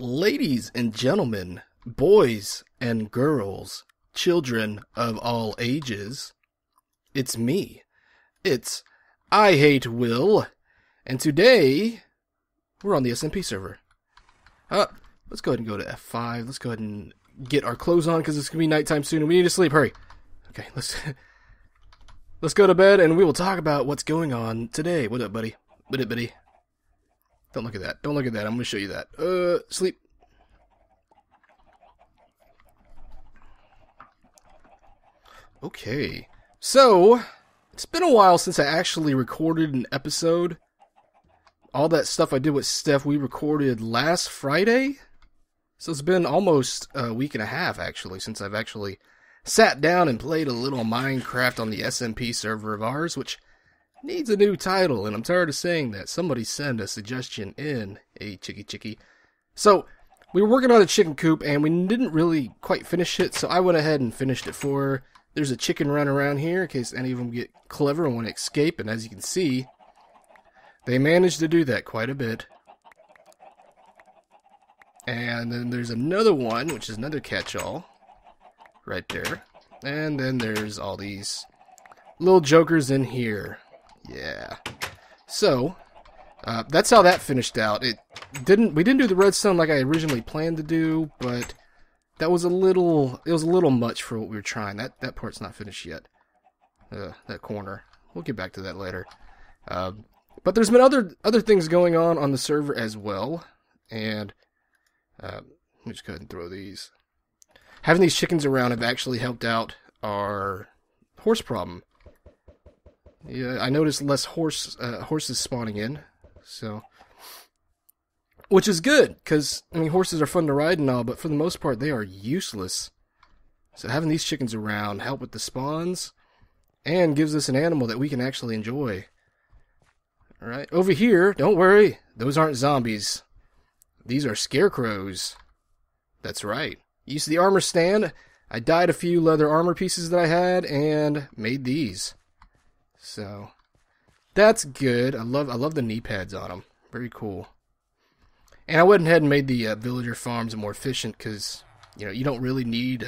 Ladies and gentlemen, boys and girls, children of all ages, it's me. It's IHateWill, and today we're on the SMP server. Let's go ahead and go to F5. Let's go ahead and get our clothes on because it's gonna be nighttime soon and we need to sleep. Hurry. Okay, let's go to bed and we will talk about what's going on today. What up, buddy? What up, buddy? Don't look at that. Don't look at that. I'm gonna show you that. Sleep. Okay. So, it's been a while since I actually recorded an episode. All that stuff I did with Steph, we recorded last Friday. So it's been almost a week and a half, actually, since I've actually sat down and played a little Minecraft on the SMP server of ours, which needs a new title, and I'm tired of saying that. Somebody send a suggestion in, a chicky. So, we were working on a chicken coop, and we didn't really quite finish it, so I went ahead and finished it for her. There's a chicken run around here, in case any of them get clever and want to escape, and as you can see, they managed to do that quite a bit. And then there's another one, which is another catch-all, right there. And then there's all these little jokers in here. Yeah. So, that's how that finished out. We didn't do the redstone like I originally planned to do, but it was a little much for what we were trying. That part's not finished yet. That corner. We'll get back to that later. But there's been other things going on the server as well, and let me just go ahead and throw these. Having these chickens around have actually helped out our horse problem. Yeah, I noticed less horses spawning in, so, which is good, because, I mean, horses are fun to ride and all, but for the most part, they are useless. So having these chickens around help with the spawns, and gives us an animal that we can actually enjoy. Alright, over here, don't worry, those aren't zombies. These are scarecrows. That's right. Used the armor stand, I dyed a few leather armor pieces that I had, and made these. So, that's good. I love the knee pads on them. Very cool. And I went ahead and made the villager farms more efficient because, you know, you don't really need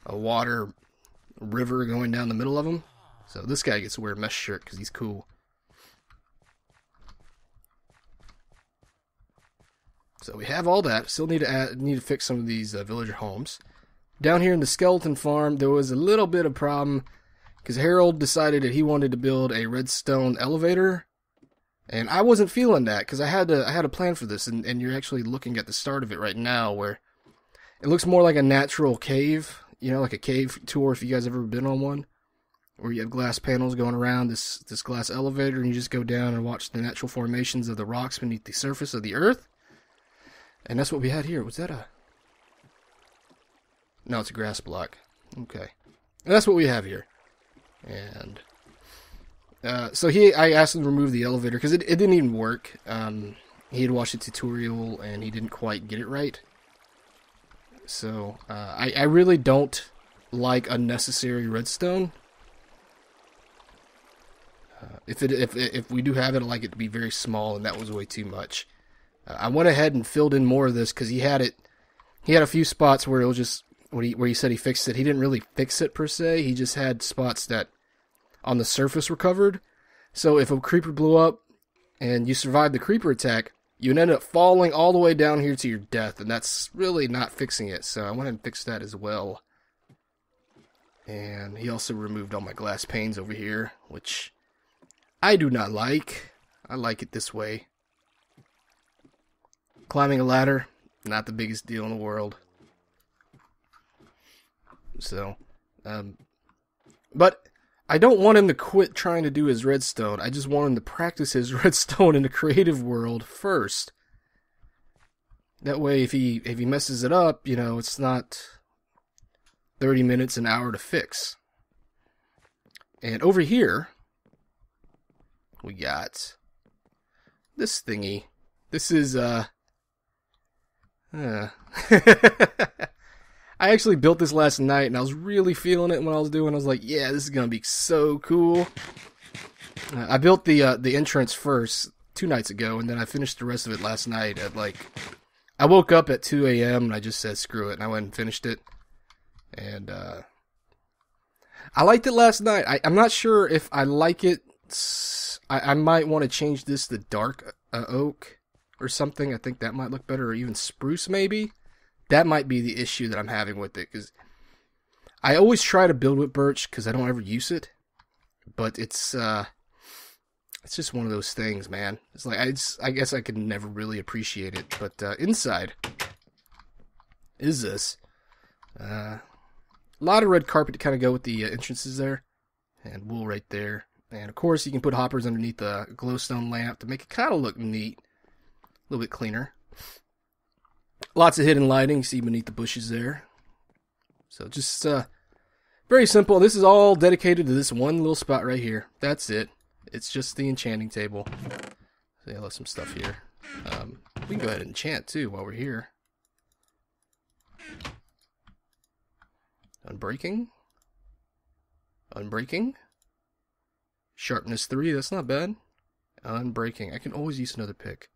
a water river going down the middle of them. So this guy gets to wear a mesh shirt because he's cool. So we have all that. Still need to fix some of these villager homes. Down here in the skeleton farm, there was a little bit of problem because Harold decided that he wanted to build a redstone elevator, and I wasn't feeling that because I had a plan for this, and you're actually looking at the start of it right now, where it looks more like a natural cave, you know, like a cave tour if you guys ever been on one, where you have glass panels going around this glass elevator, and you just go down and watch the natural formations of the rocks beneath the surface of the earth. And that's what we had here. Was that a... No, it's a grass block. Okay. And that's what we have here. And so I asked him to remove the elevator because it didn't even work. He had watched a tutorial and he didn't quite get it right. So I really don't like unnecessary redstone. If we do have it, I like it to be very small, and that was way too much. I went ahead and filled in more of this because he had a few spots where it was just where he said he fixed it. He didn't really fix it per se. He just had spots that on the surface were covered. So if a creeper blew up and you survived the creeper attack, you'd end up falling all the way down here to your death, and that's really not fixing it. So I went ahead and fixed that as well. And he also removed all my glass panes over here, which I do not like. I like it this way. Climbing a ladder, not the biggest deal in the world. So, but I don't want him to quit trying to do his redstone. I just want him to practice his redstone in the creative world first. That way, if he messes it up, you know, it's not 30 minutes, an hour to fix. And over here, we got this thingy. This is, I actually built this last night, and I was really feeling it when I was doing it. I was like, yeah, this is going to be so cool. I built the entrance first 2 nights ago, and then I finished the rest of it last night at like I woke up at 2 a.m. and I just said screw it, and I went and finished it. And I liked it last night. I'm not sure if I like it. I might want to change this to dark oak or something. I think that might look better, or even spruce maybe. That might be the issue that I'm having with it, because I always try to build with birch because I don't ever use it. But it's just one of those things, man. It's like I guess I could never really appreciate it. But inside is this. A lot of red carpet to kind of go with the entrances there. And wool right there. And of course you can put hoppers underneath the glowstone lamp to make it kind of look neat. A little bit cleaner. Lots of hidden lighting you see beneath the bushes there. So just very simple. This is all dedicated to this one little spot right here. That's it. It's just the enchanting table. So I left some stuff here. We can go ahead and enchant too while we're here. Unbreaking. Unbreaking. Sharpness 3, that's not bad. Unbreaking. I can always use another pick.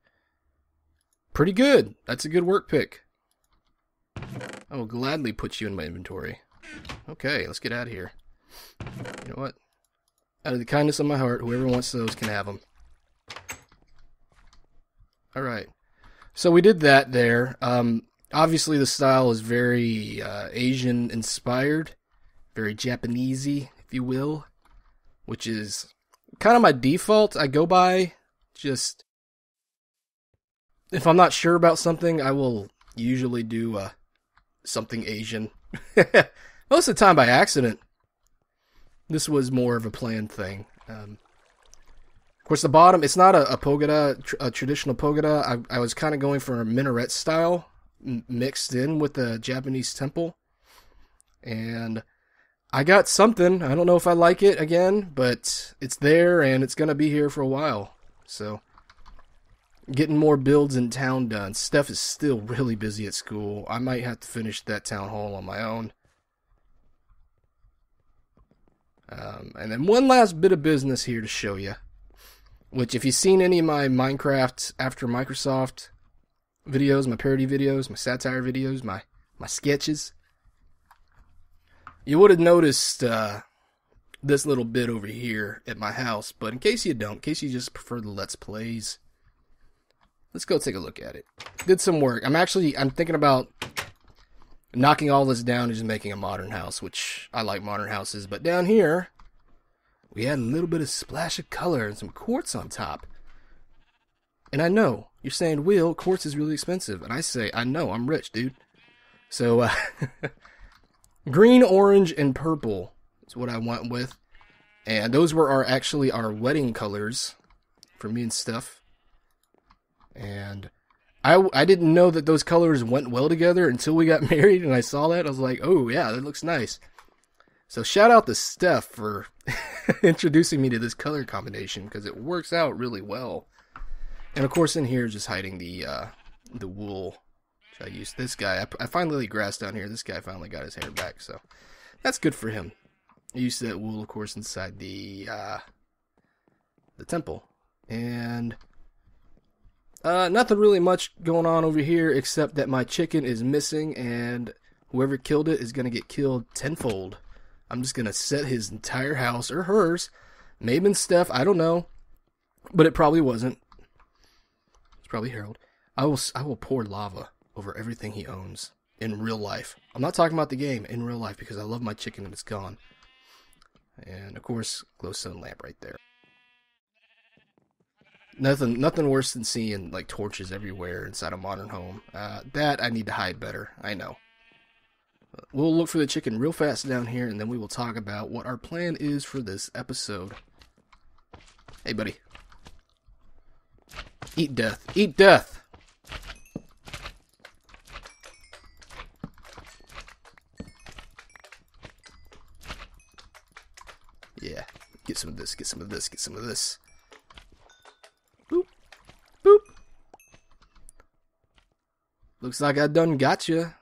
Pretty good. That's a good work pick. I will gladly put you in my inventory. Okay, let's get out of here. You know what? Out of the kindness of my heart, whoever wants those can have them. Alright. So we did that there. Obviously the style is very Asian inspired. Very Japanesey, if you will. Which is kind of my default. I go by just... If I'm not sure about something, I will usually do something Asian. Most of the time by accident. This was more of a planned thing. Of course, the bottom, it's not a pagoda, a traditional pagoda. I was kind of going for a minaret style mixed in with the Japanese temple. And I got something. I don't know if I like it again, but it's there and it's going to be here for a while. So, getting more builds in town done. Steph is still really busy at school. I might have to finish that town hall on my own. And then one last bit of business here to show you. Which, if you've seen any of my Minecraft After Microsoft videos, my parody videos, my satire videos, my sketches, you would have noticed this little bit over here at my house. But in case you don't, in case you just prefer the Let's Plays, let's go take a look at it. Did some work. I'm thinking about knocking all this down and just making a modern house, which I like modern houses. But down here, we had a little bit of splash of color and some quartz on top. And I know, you're saying, Will, quartz is really expensive. And I say, I know, I'm rich, dude. So, green, orange, and purple is what I went with. And those were actually our wedding colors for me and Steph. And I didn't know that those colors went well together until we got married, and I saw that. I was like, oh, yeah, that looks nice. So shout out to Steph for introducing me to this color combination, because it works out really well. And, of course, in here, just hiding the wool. I used this guy. I finally grass down here. This guy finally got his hair back, so that's good for him. I used that wool, of course, inside the temple. And... nothing really much going on over here except that my chicken is missing, and whoever killed it is going to get killed tenfold. I'm just going to set his entire house, or hers, maybe in Steph, I don't know, but it probably wasn't. It's probably Harold. I will pour lava over everything he owns in real life. I'm not talking about the game, in real life, because I love my chicken and it's gone. And of course, glowstone lamp right there. Nothing worse than seeing like torches everywhere inside a modern home. That I need to hide better. I know. We'll look for the chicken real fast down here, and then we will talk about what our plan is for this episode. Hey, buddy. Eat death. Eat death! Yeah. Get some of this, get some of this, get some of this. Boop. Boop. Looks like I done gotcha.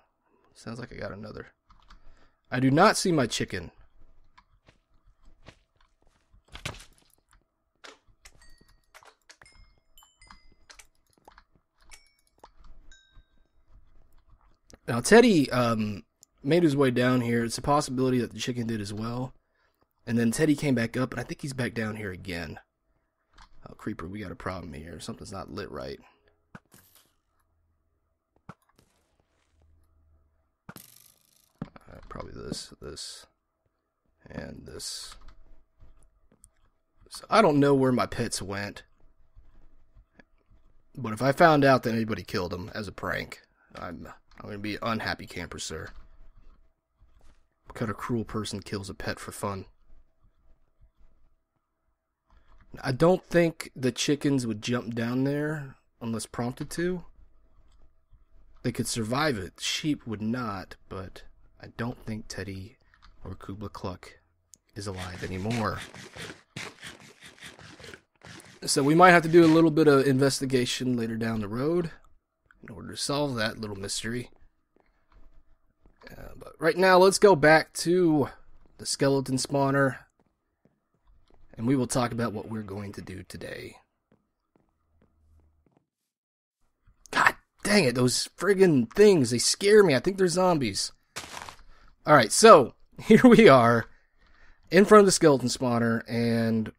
Sounds like I got another. I do not see my chicken. Now, Teddy made his way down here. It's a possibility that the chicken did as well. And then Teddy came back up, and I think he's back down here again. Oh, Creeper, we got a problem here. Something's not lit right. Probably this, and this. So I don't know where my pets went. But if I found out that anybody killed them as a prank, I'm going to be an unhappy camper, sir. What kind of cruel person kills a pet for fun? I don't think the chickens would jump down there unless prompted to. They could survive it. Sheep would not, but I don't think Teddy or Kubla Cluck is alive anymore. So we might have to do a little bit of investigation later down the road in order to solve that little mystery. But right now, let's go back to the skeleton spawner, and we will talk about what we're going to do today. God dang it, those friggin' things, they scare me. I think they're zombies. Alright, so here we are in front of the skeleton spawner, and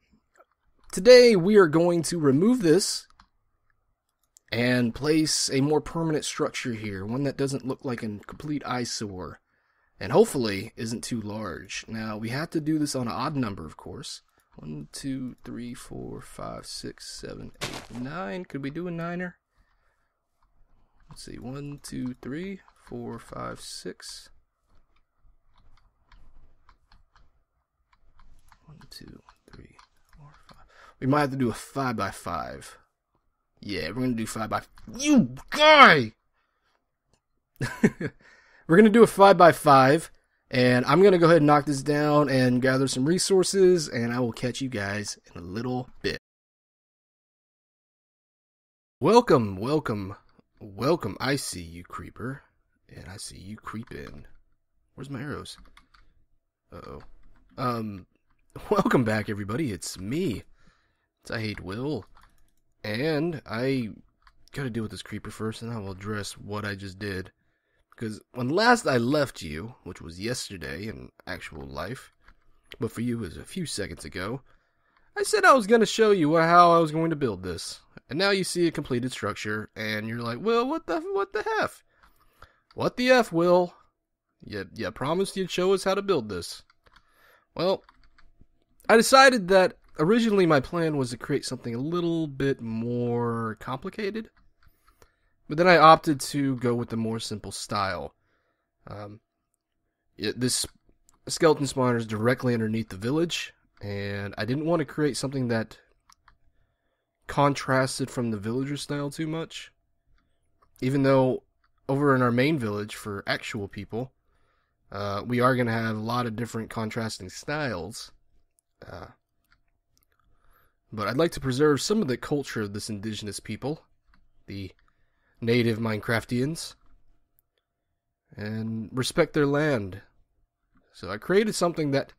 today we are going to remove this and place a more permanent structure here, one that doesn't look like a complete eyesore, and hopefully isn't too large. Now, we have to do this on an odd number, of course. 1, 2, 3, 4, 5, 6, 7, 8, 9. Could we do a niner? Let's see, 1, 2, 3, 4, 5, 6. 1, 2, 3, 4, 5. We might have to do a 5 by 5. Yeah, we're gonna do 5 by. You guy! We're gonna do a 5 by 5, and I'm gonna go ahead and knock this down and gather some resources, and I will catch you guys in a little bit. Welcome, welcome, welcome. I see you, creeper, and I see you creep in. Where's my arrows? Uh-oh. Welcome back, everybody. It's me. It's IHateWill. And I gotta deal with this creeper first, and I will address what I just did. Because when last I left you, which was yesterday in actual life, but for you it was a few seconds ago, I said I was gonna show you how I was going to build this. And now you see a completed structure, and you're like, well, what the F? What the F, Will? You promised you'd show us how to build this. Well, I decided that originally my plan was to create something a little bit more complicated, but then I opted to go with the more simple style. This skeleton spawner is directly underneath the village, and I didn't want to create something that contrasted from the villager style too much, even though over in our main village for actual people, we are going to have a lot of different contrasting styles. But I'd like to preserve some of the culture of this indigenous people, the native Minecraftians, and respect their land. So I created something that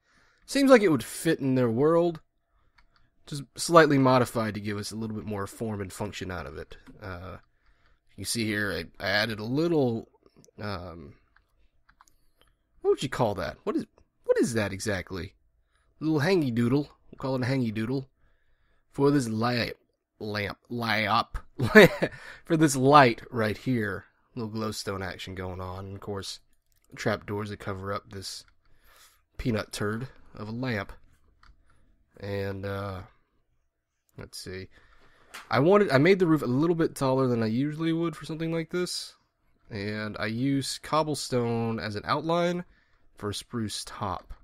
seems like it would fit in their world, just slightly modified to give us a little bit more form and function out of it. You see here, I added a little, what would you call that? What is that exactly? A little hangy doodle. We'll call it a hangy doodle. For this lamp, for this light right here, a little glowstone action going on, and of course, trapdoors that cover up this peanut turd of a lamp. And let's see, I made the roof a little bit taller than I usually would for something like this, and I used cobblestone as an outline for a spruce top.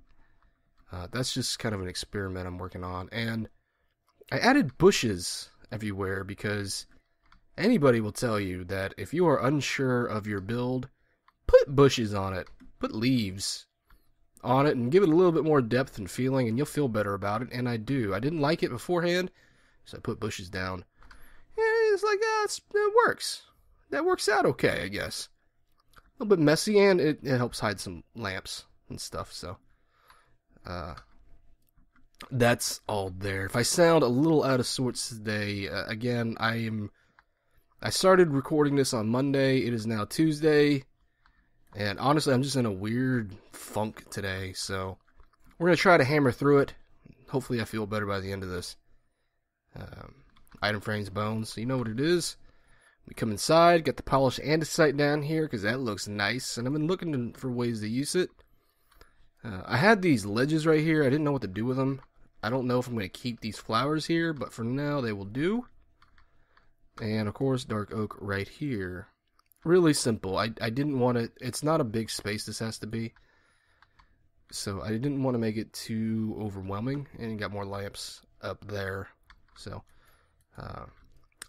That's just kind of an experiment I'm working on, and I added bushes everywhere because anybody will tell you that if you are unsure of your build, put bushes on it, put leaves on it, and give it a little bit more depth and feeling, and you'll feel better about it, and I do. I didn't like it beforehand, so I put bushes down. And it's like, it works. That works out okay, I guess. A little bit messy, and it helps hide some lamps and stuff, so that's all there. If I sound a little out of sorts today, again, I started recording this on Monday. It is now Tuesday. And honestly, I'm just in a weird funk today, so we're going to try to hammer through it. Hopefully I feel better by the end of this. Item frames, bones, so you know what it is. We come inside, get the polished andesite down here, because that looks nice, and I've been looking for ways to use it. I had these ledges right here, I didn't know what to do with them. I don't know if I'm going to keep these flowers here, but for now they will do. And of course, dark oak right here. Really simple. I didn't want it, it's not a big space this has to be. So I didn't want to make it too overwhelming, and you got more lamps up there. So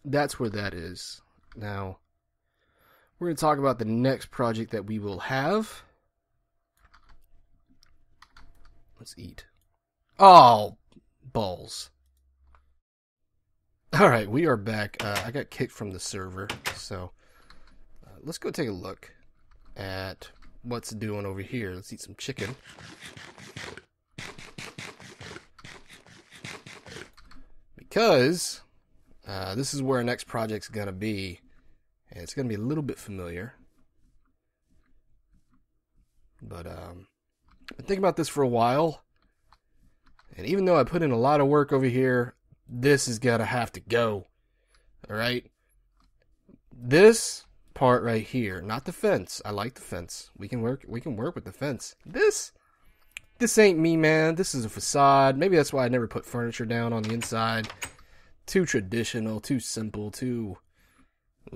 that's where that is. Now, we're going to talk about the next project that we will have. Let's eat. Oh, balls. Alright, we are back. I got kicked from the server, so let's go take a look at what's doing over here. Let's eat some chicken. Because this is where our next project's going to be. And it's going to be a little bit familiar. But I've been thinking about this for a while. And even though I put in a lot of work over here, this is going to have to go. Alright? This part right here, not the fence. I like the fence. We can work with the fence. This ain't me, man. This is a facade. Maybe that's why I never put furniture down on the inside. Too traditional, too simple, too...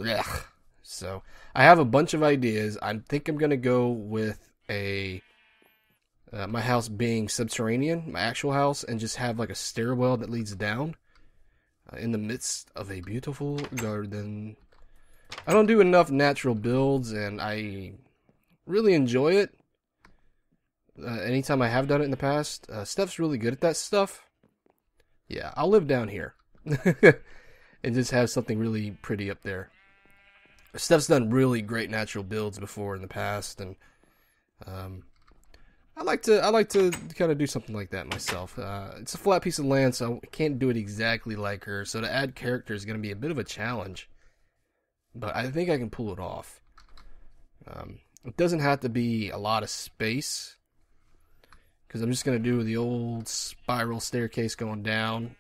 Ugh. So, I have a bunch of ideas. I think I'm going to go with a... my house being subterranean, my actual house, and just have like a stairwell that leads down in the midst of a beautiful garden. I don't do enough natural builds, and I really enjoy it. Anytime I have done it in the past, Steph's really good at that stuff. Yeah, I'll live down here and just have something really pretty up there. Steph's done really great natural builds before in the past, and I like to kind of do something like that myself. It's a flat piece of land, so I can't do it exactly like her. So to add character is going to be a bit of a challenge, but I think I can pull it off. It doesn't have to be a lot of space, because I'm just going to do the old spiral staircase going down.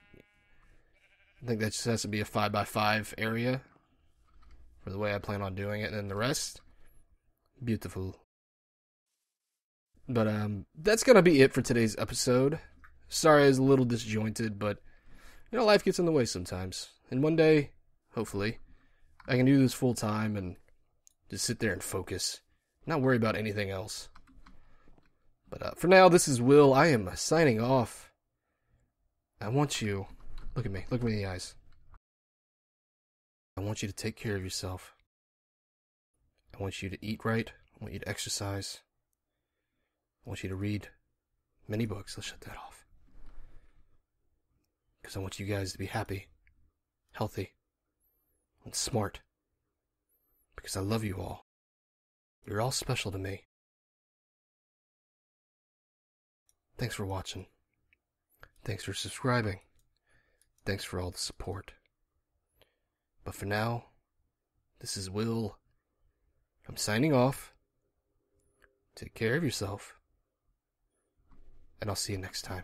I think that just has to be a 5x5 area for the way I plan on doing it, and then the rest, beautiful. But that's going to be it for today's episode. Sorry I was a little disjointed, but you know, life gets in the way sometimes. And one day, hopefully, I can do this full time and just sit there and focus. Not worry about anything else. But for now, this is Will. I am signing off. I want you... Look at me. Look me in the eyes. I want you to take care of yourself. I want you to eat right. I want you to exercise. I want you to read many books. Let's shut that off. Because I want you guys to be happy, healthy, and smart. Because I love you all. You're all special to me. Thanks for watching. Thanks for subscribing. Thanks for all the support. But for now, this is Will. I'm signing off. Take care of yourself. And I'll see you next time.